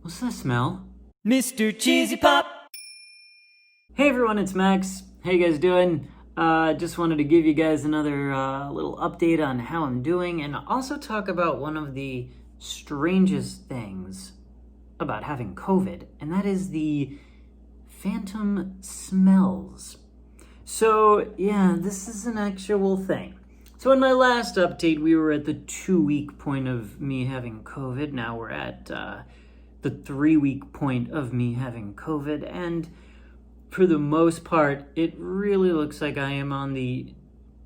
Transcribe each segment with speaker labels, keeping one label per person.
Speaker 1: What's that smell?
Speaker 2: Mr. Cheesy Pop!
Speaker 1: Hey everyone, it's Max. How you guys doing? Just wanted to give you guys another little update on how I'm doing and also talk about one of the strangest things about having COVID, and that is the phantom smells. So yeah, this is an actual thing. So in my last update, we were at the 2-week point of me having COVID. Now we're at the 3-week point of me having COVID, and for the most part, it really looks like I am on the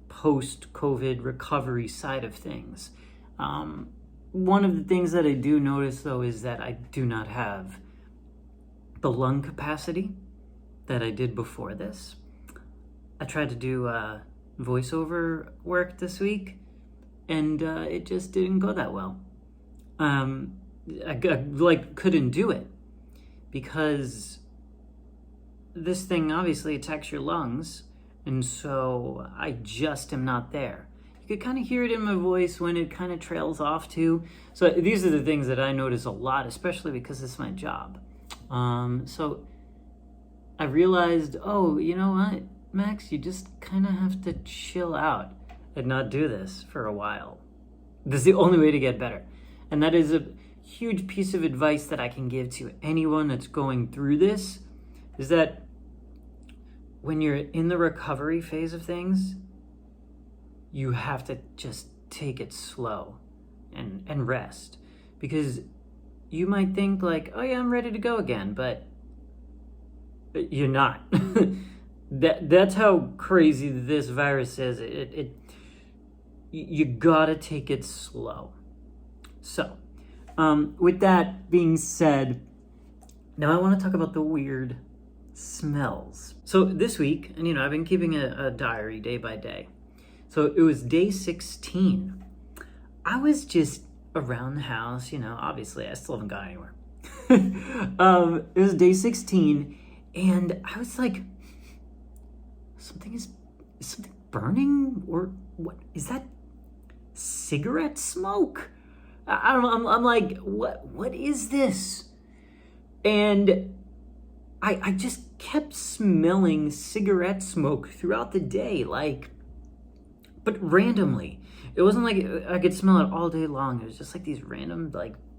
Speaker 1: post-COVID recovery side of things. One of the things that I do notice, though, is that I do not have the lung capacity that I did before this. I tried to do voiceover work this week, and it just didn't go that well. I couldn't do it because this thing obviously attacks your lungs, and so I just am not there. You could kind of hear it in my voice when it kind of trails off too. So these are the things that I notice a lot, especially because it's my job. So I realized, oh, you know what, Max, you just kind of have to chill out and not do this for a while. This is the only way to get better. And that is a huge piece of advice that I can give to anyone that's going through this, is that when you're in the recovery phase of things, you have to just take it slow and rest. Because you might think like, oh yeah, I'm ready to go again, but you're not. That's how crazy this virus is. You gotta take it slow. So, with that being said, now I want to talk about the weird smells. So this week, and I've been keeping a diary day by day. So it was day 16. I was just around the house, obviously I still haven't gone anywhere. It was day 16, and I was like, is something burning? Or what is that? Cigarette smoke? I don't know. I'm like, what is this? And I just kept smelling cigarette smoke throughout the day, but randomly. It wasn't like I could smell it all day long. It was just like these random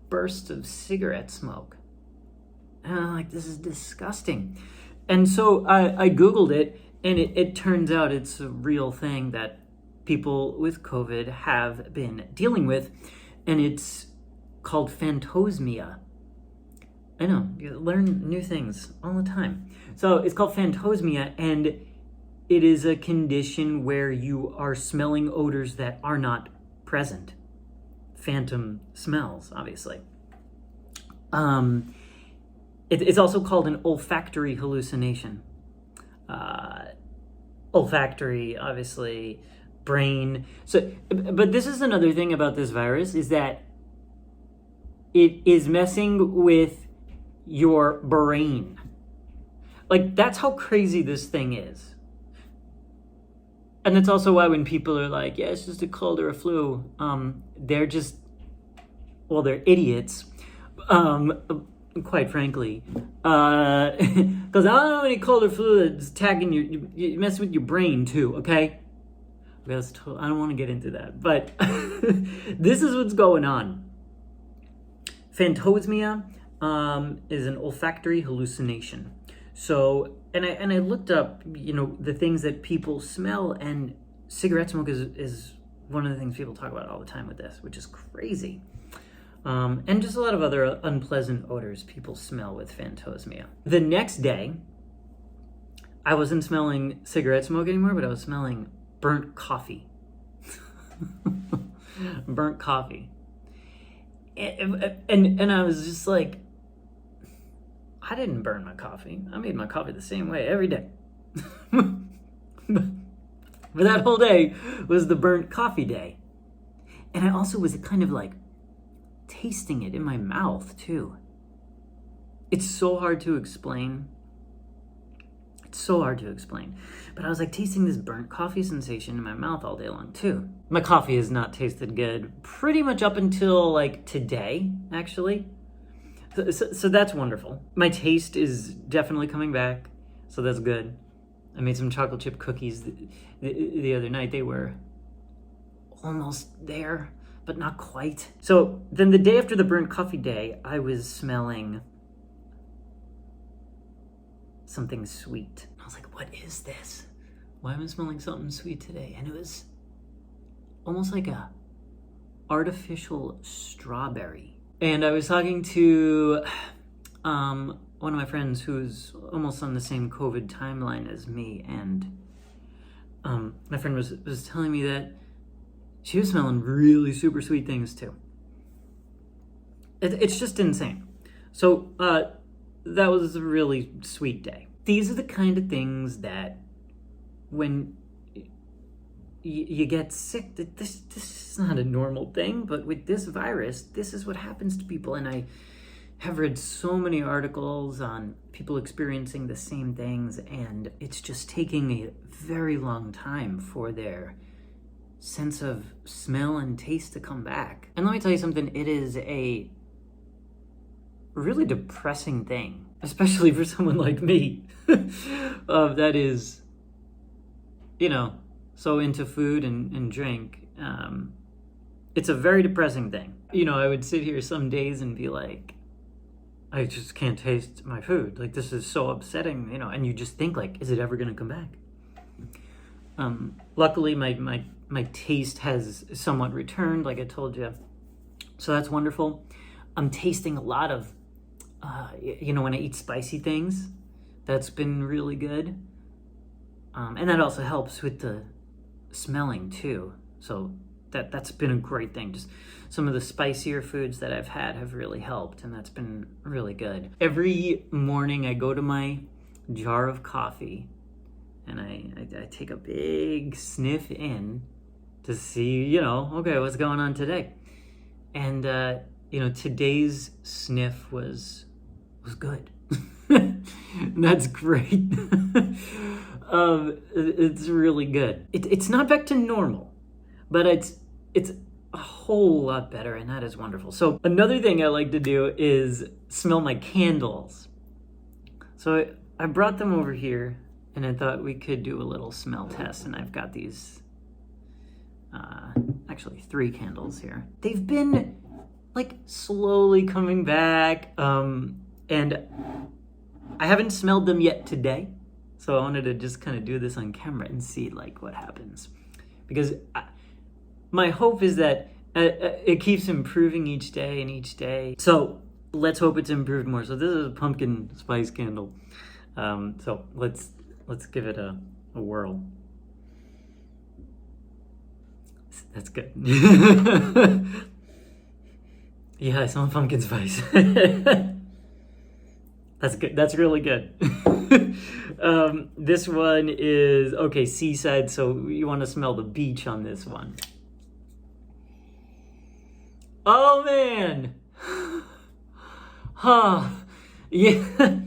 Speaker 1: bursts of cigarette smoke. And I'm like, this is disgusting. And so I Googled it, and it turns out it's a real thing that people with COVID have been dealing with, and it's called phantosmia. I know, you learn new things all the time. So it's called phantosmia, and it is a condition where you are smelling odors that are not present. Phantom smells, obviously. It's also called an olfactory hallucination. Olfactory, obviously, brain. So, but this is another thing about this virus, is that it is messing with your brain. That's how crazy this thing is. And that's also why when people are like, yeah, it's just a cold or a flu, they're idiots, quite frankly. Because I don't know any cold or flu that's attacking you mess with your brain too, okay? I don't want to get into that, but this is what's going on. Phantosmia is an olfactory hallucination. So, and I looked up, the things that people smell, and cigarette smoke is one of the things people talk about all the time with this, which is crazy. And just a lot of other unpleasant odors people smell with phantosmia. The next day, I wasn't smelling cigarette smoke anymore, but I was smelling burnt coffee. Burnt coffee. And I was just like, I didn't burn my coffee. I made my coffee the same way every day. But that whole day was the burnt coffee day. And I also was kind of tasting it in my mouth too. It's so hard to explain. But I was tasting this burnt coffee sensation in my mouth all day long too. My coffee has not tasted good pretty much up until today, actually. So that's wonderful. My taste is definitely coming back, so that's good. I made some chocolate chip cookies the other night. They were almost there, but not quite. So then the day after the burnt coffee day, I was smelling something sweet. I was like, what is this? Why am I smelling something sweet today? And it was almost like a artificial strawberry. And I was talking to one of my friends who's almost on the same COVID timeline as me, and my friend was telling me that she was smelling really super sweet things too. It's just insane. So that was a really sweet day. These are the kind of things that when you get sick, this is not a normal thing, but with this virus, this is what happens to people. And I have read so many articles on people experiencing the same things, and it's just taking a very long time for their sense of smell and taste to come back. And let me tell you something, it is a really depressing thing, especially for someone like me, that is, so into food and drink. It's a very depressing thing. I would sit here some days and be like, I just can't taste my food. Like, this is so upsetting, and you just think, like, is it ever gonna come back? Luckily, my taste has somewhat returned, like I told you. So that's wonderful. I'm tasting a lot of, when I eat spicy things, that's been really good. And that also helps with the smelling too. So that's been a great thing. Just some of the spicier foods that I've had have really helped, and that's been really good. Every morning I go to my jar of coffee and I take a big sniff in to see, okay, what's going on today. And, today's sniff was good. That's great. It's really good. It's not back to normal, but it's a whole lot better, and that is wonderful. So another thing I like to do is smell my candles. So I brought them over here, and I thought we could do a little smell test, and I've got these, actually 3 candles here. They've been like slowly coming back, and I haven't smelled them yet today. So I wanted to just kind of do this on camera and see like what happens. Because my hope is that it keeps improving each day and each day. So let's hope it's improved more. So this is a pumpkin spice candle. So let's give it a whirl. That's good. Yeah, I smell pumpkin spice. That's good. That's really good. This one is, okay, seaside, so you want to smell the beach on this one. Oh, man. Yeah.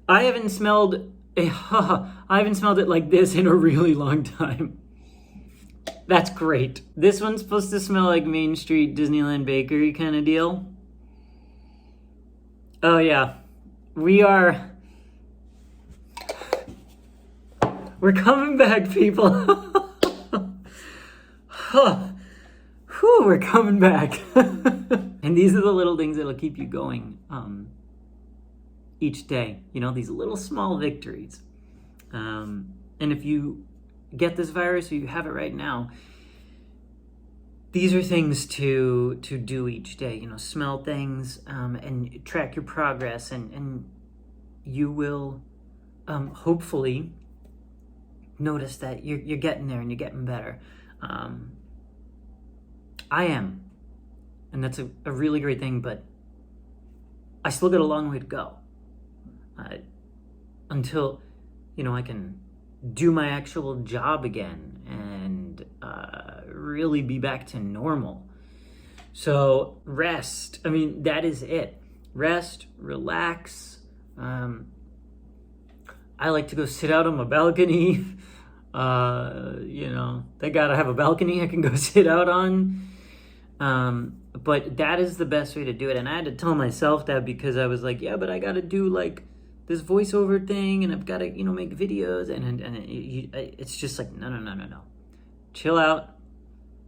Speaker 1: I haven't smelled it like this in a really long time. That's great. This one's supposed to smell like Main Street Disneyland Bakery kind of deal. Oh, yeah. We're coming back, people. Whew, we're coming back. And these are the little things that'll keep you going each day. These little small victories. And if you get this virus or you have it right now, these are things to do each day. Smell things and track your progress, and you will hopefully notice that you're getting there and you're getting better. I am, and that's a really great thing, but I still got a long way to go until I can do my actual job again and really be back to normal. So rest, that is it. Rest, relax. I like to go sit out on my balcony. They gotta have a balcony I can go sit out on. But that is the best way to do it. And I had to tell myself that because I was like, yeah, but I got to do like this voiceover thing and I've got to, make videos. And it's just like, no. Chill out,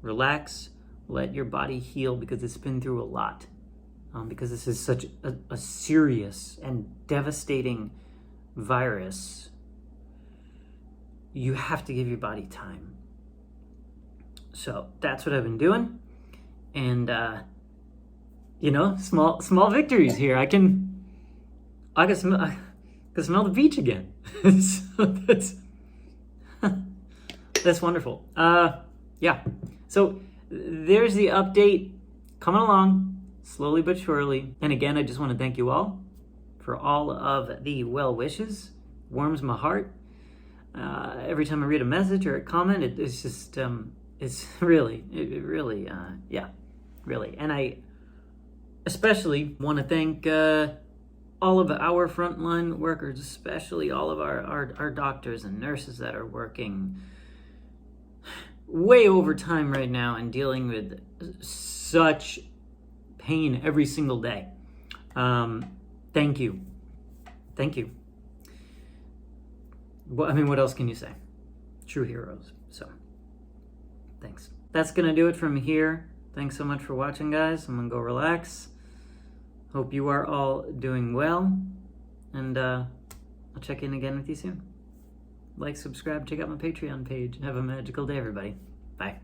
Speaker 1: relax, let your body heal because it's been through a lot. Because this is such a serious and devastating virus. You have to give your body time. So that's what I've been doing. And, small victories here. I can smell the beach again. So that's wonderful. Yeah. So there's the update coming along slowly but surely. And again, I just want to thank you all for all of the well wishes. Warms my heart. Every time I read a message or a comment, it's just, it's really. And I especially want to thank all of our frontline workers, especially all of our doctors and nurses that are working way over time right now and dealing with such pain every single day. Thank you. Well, what else can you say? True heroes. So, thanks. That's going to do it from here. Thanks so much for watching, guys. I'm going to go relax. Hope you are all doing well. And I'll check in again with you soon. Like, subscribe, check out my Patreon page. Have a magical day, everybody. Bye.